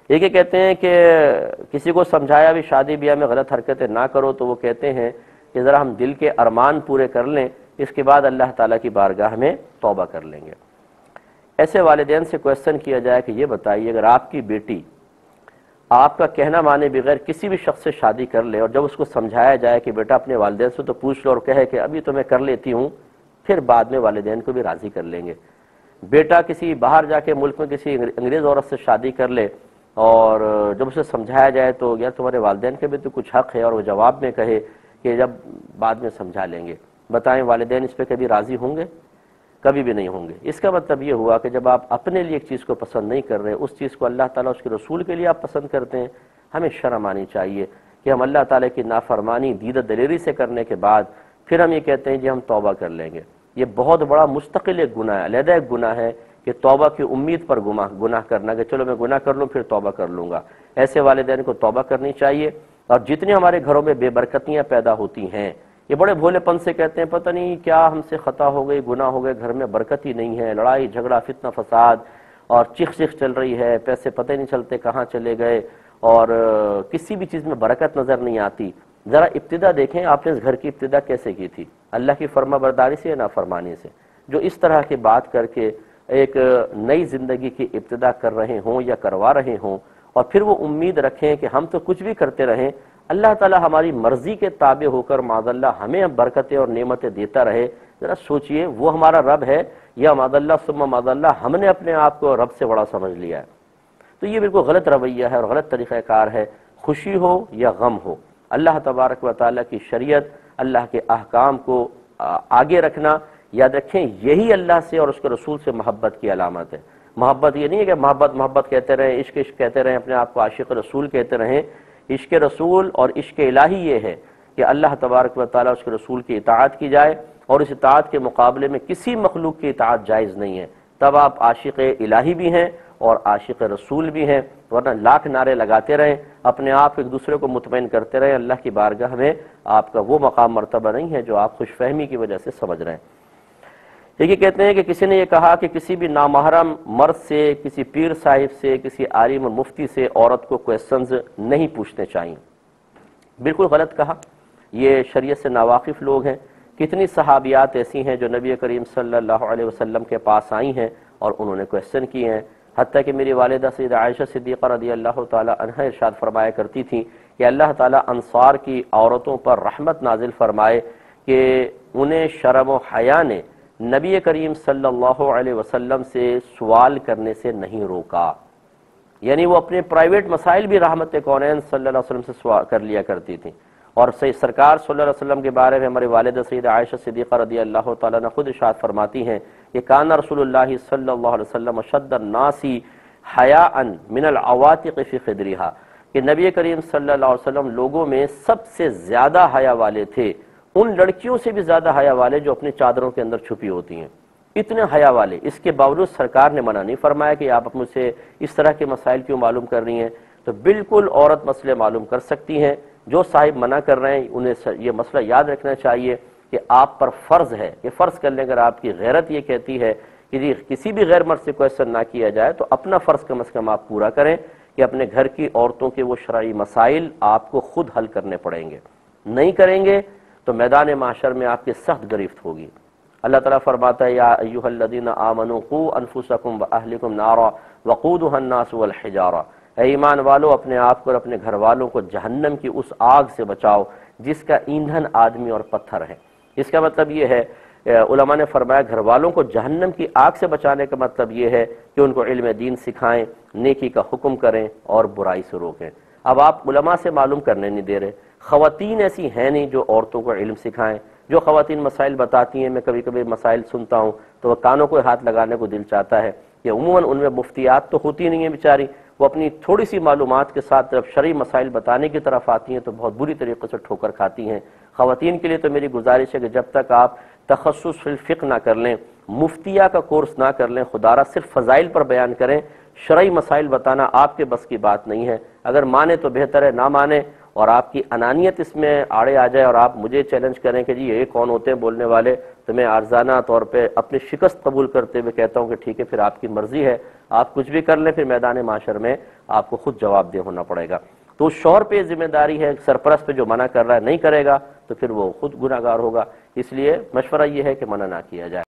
ایک یہ کہتے ہیں کہ کسی کو سمجھایا بھی شادی بیاہ میں غلط حرکتیں نہ کرو، تو وہ کہتے ہیں کہ ذرا ہم دل کے ارمان پورے کر لیں، اس کے بعد اللہ تعالیٰ کی بارگاہ میں توبہ کر لیں گے۔ ایسے والدین سے کویسچن کیا جائے کہ یہ بتائیے، اگر آپ کی بیٹی آپ کا کہنا مانے بغیر کسی بھی شخص سے شادی کر لے، اور جب اس کو سمجھایا جائے کہ بیٹا اپنے والدین سے تو پوچھ لو، اور کہے کہ ابھی تو میں کر لیتی ہوں، پھر بعد میں والدین کو بھی راضی کر لیں گے۔ بیٹا کسی باہر جا کے ملک میں کسی انگریز عورت سے شادی کر لے، اور جب اسے سمجھایا جائے تو یار تمہارے والدین کے بھی تو کچھ حق ہے، اور وہ جواب میں کہے کہ جب بعد میں سمجھا لیں گے، بتائیں والدین اس پہ کبھی راضی ہوں گے؟ کبھی بھی نہیں ہوں گے۔ اس کا مطلب یہ ہوا کہ جب آپ اپنے لیے ایک چیز کو پسند نہیں کر رہے، اس چیز کو اللہ تعالیٰ اس کے رسول کے لیے آپ پسند کرتے ہیں، ہمیں شرم آنی چاہیے کہ ہم اللہ تعالیٰ کی نافرمانی دیدہ دلیری سے کرنے کے بعد پھر ہم یہ کہتے ہیں جی ہم توبہ کر لیں گے۔ یہ بہت بڑا مستقل ایک گناہ ہے، علیحدہ ایک گناہ ہے کہ توبہ کی امید پر گناہ کرنا، کہ چلو میں گناہ کر لوں پھر توبہ کر لوں گا۔ ایسے والدین کو توبہ کرنی چاہیے۔ اور جتنی ہمارے گھروں میں بے برکتیاں پیدا ہوتی ہیں، یہ بڑے بھولے پن سے کہتے ہیں پتہ نہیں کیا ہم سے خطا ہو گئی، گناہ ہو گئے، گھر میں برکت ہی نہیں ہے، لڑائی جھگڑا فتنہ فساد اور چیخ چل رہی ہے، پیسے پتہ نہیں چلتے کہاں چلے گئے، اور کسی بھی چیز میں برکت نظر نہیں آتی۔ ذرا ابتدا دیکھیں آپ نے اس گھر کی ابتدا کیسے کی تھی، اللہ کی فرما برداری سے یا نافرمانی سے؟ جو اس طرح کی بات کر کے ایک نئی زندگی کی ابتدا کر رہے ہوں یا کروا رہے ہوں، اور پھر وہ امید رکھیں کہ ہم تو کچھ بھی کرتے رہیں، اللہ تعالیٰ ہماری مرضی کے تابع ہو کر معاذ اللہ ہمیں برکتیں اور نعمتیں دیتا رہے، ذرا سوچئے وہ ہمارا رب ہے یا معاذ اللہ ثم معاذ اللہ ہم نے اپنے آپ کو رب سے بڑا سمجھ لیا ہے؟ تو یہ بالکل غلط رویہ ہے اور غلط طریقہ کار ہے۔ خوشی ہو یا غم ہو، اللہ تبارک و تعالیٰ کی شریعت، اللہ کے احکام کو آگے رکھنا، یاد رکھیں یہی اللہ سے اور اس کے رسول سے محبت کی علامت ہے۔ محبت یہ نہیں ہے کہ محبت کہتے رہیں، عشق کہتے رہیں، اپنے آپ کو عاشق رسول کہتے رہیں۔ عشق رسول اور عشق الہی یہ ہے کہ اللہ تبارک و تعالیٰ اس کے رسول کی اطاعت کی جائے، اور اس اطاعت کے مقابلے میں کسی مخلوق کی اطاعت جائز نہیں ہے، تب آپ عاشق الہی بھی ہیں اور عاشق رسول بھی ہیں، ورنہ لاکھ نعرے لگاتے رہیں، اپنے آپ ایک دوسرے کو مطمئن کرتے رہیں، اللہ کی بارگاہ میں آپ کا وہ مقام مرتبہ نہیں ہے جو آپ خوش فہمی کی وجہ سے سمجھ رہے ہیں۔ یہ کہتے ہیں کہ کسی نے یہ کہا کہ کسی بھی نامحرم مرد سے، کسی پیر صاحب سے، کسی عالم اور مفتی سے عورت کو کویسچنز نہیں پوچھنے چاہیے۔ بالکل غلط کہا، یہ شریعت سے ناواقف لوگ ہیں۔ کتنی صحابیات ایسی ہیں جو نبی کریم صلی اللہ علیہ وسلم کے پاس آئی ہیں اور انہوں نے کویسچن کیے ہیں، حتیٰ کہ میری والدہ سیدہ عائشہ صدیقہ رضی اللہ تعالی عنہا ارشاد فرمایا کرتی تھیں کہ اللہ تعالیٰ انصار کی عورتوں پر رحمت نازل فرمائے کہ انہیں شرم و حیا نے نبی کریم صلی اللہ علیہ وسلم سے سوال کرنے سے نہیں روکا، یعنی وہ اپنے پرائیویٹ مسائل بھی رحمت کونین صلی اللہ علیہ وسلم سے سوال کر لیا کرتی تھیں۔ اور سرکار صلی اللہ علیہ وسلم کے بارے میں ہمارے والدہ سیدہ عائشہ صدیقہ رضی اللہ تعالیٰ عنہ خود ارشاد فرماتی ہیں کہ کان رسول اللہ صلی اللہ علیہ وسلم اشد الناس حیاء من العواتق فی خدرہا، کہ نبی کریم صلی اللہ علیہ وسلم لوگوں میں سب سے زیادہ حیا والے تھے، ان لڑکیوں سے بھی زیادہ حیا والے جو اپنی چادروں کے اندر چھپی ہوتی ہیں، اتنے حیا والے۔ اس کے باوجود سرکار نے منع نہیں فرمایا کہ آپ مجھ سے اس طرح کے مسائل کیوں معلوم کر رہی ہیں، تو بالکل عورت مسئلے معلوم کر سکتی ہیں۔ جو صاحب منع کر رہے ہیں انہیں یہ مسئلہ یاد رکھنا چاہیے کہ آپ پر فرض ہے کہ فرض کر لیں، اگر آپ کی غیرت یہ کہتی ہے کہ کسی بھی غیر مرد سے کویسچن نہ کیا جائے، تو اپنا فرض کم از کم آپ پورا کریں کہ اپنے گھر کی عورتوں کے وہ شرعی مسائل آپ کو خود حل کرنے پڑیں گے۔ نہیں کریں گے تو میدان محشر میں آپ کی سخت گرفت ہوگی۔ اللہ تعالیٰ فرماتا ہے یا ایھا الذین آمنوا قوا انفسکم واہلکم نارا وقودھا الناس والحجارہ، اے ایمان والو اپنے آپ کو اور اپنے گھر والوں کو جہنم کی اس آگ سے بچاؤ جس کا ایندھن آدمی اور پتھر ہے۔ اس کا مطلب یہ ہے، علماء نے فرمایا گھر والوں کو جہنم کی آگ سے بچانے کا مطلب یہ ہے کہ ان کو علم دین سکھائیں، نیکی کا حکم کریں اور برائی سے روکیں۔ اب آپ علماء سے معلوم کرنے نہیں دے رہے، خواتین ایسی ہیں نہیں جو عورتوں کو علم سکھائیں۔ جو خواتین مسائل بتاتی ہیں، میں کبھی کبھی مسائل سنتا ہوں تو وہ کانوں کو ہاتھ لگانے کو دل چاہتا ہے کہ عموماً ان میں مفتیات تو ہوتی نہیں ہیں بیچاری، وہ اپنی تھوڑی سی معلومات کے ساتھ جب شرعی مسائل بتانے کی طرف آتی ہیں تو بہت بری طریقے سے ٹھوکر کھاتی ہیں۔ خواتین کے لیے تو میری گزارش ہے کہ جب تک آپ تخصص فی الفقہ نہ کر لیں، مفتیہ کا کورس نہ کر لیں، خدارہ صرف فضائل پر بیان کریں، شرعی مسائل بتانا آپ کے بس کی بات نہیں ہے۔ اگر مانے تو بہتر ہے، نہ مانے اور آپ کی انانیت اس میں آڑے آ جائے اور آپ مجھے چیلنج کریں کہ جی یہ کون ہوتے ہیں بولنے والے، تو میں عارضانہ طور پہ اپنی شکست قبول کرتے ہوئے کہتا ہوں کہ ٹھیک ہے، پھر آپ کی مرضی ہے، آپ کچھ بھی کر لیں، پھر میدان معاشر میں آپ کو خود جواب دہ ہونا پڑے گا۔ تو شوہر پہ ذمہ داری ہے، سرپرست پہ جو منع کر رہا ہے نہیں کرے گا تو پھر وہ خود گناہگار ہوگا، اس لیے مشورہ یہ ہے کہ منع نہ کیا جائے۔